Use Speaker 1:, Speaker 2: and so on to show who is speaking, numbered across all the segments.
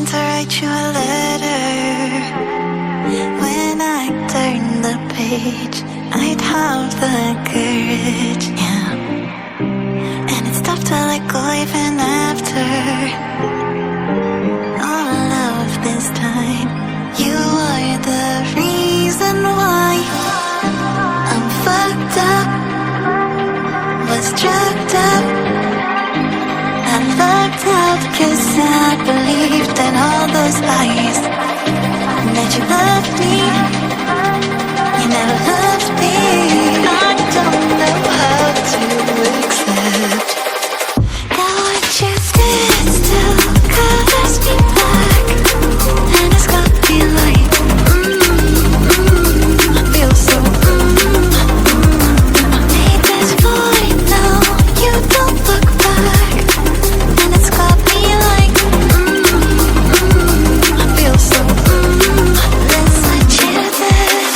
Speaker 1: to write you a letter. When I turn the page, I'd have the courage, yeah. And it's tough to let go even after all of this time. You are the reason why I'm fucked up, was drugged up. I lucked out 'cause I believed in all those lies, that you loved me, you never loved me. I don't know how to accept that what you did still colors me black, and it's got me like I feel so I made this void, now you don't look back, and it's got me like I feel so let's let you live.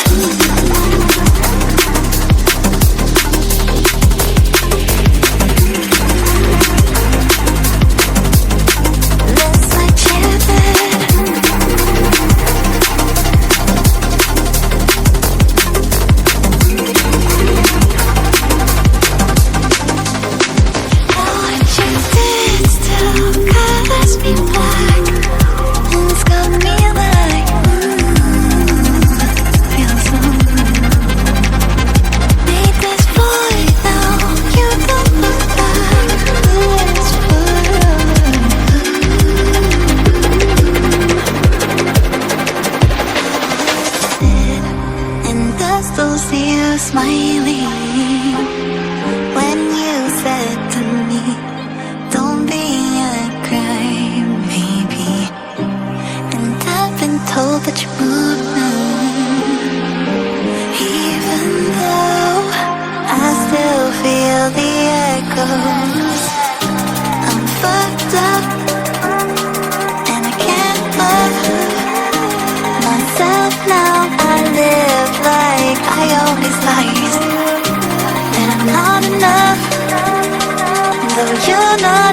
Speaker 1: Let's let you live. What you did still colors me black, and it's got me like feel so made this void, now you don't look back. It's and I still see you smiling when you said to me, don't be a crime, baby. And I've been told that you moved now, even though I still feel the echoes. I'm fucked up, and I can't love myself now. I live like I always lied, and I'm not enough, though you're not.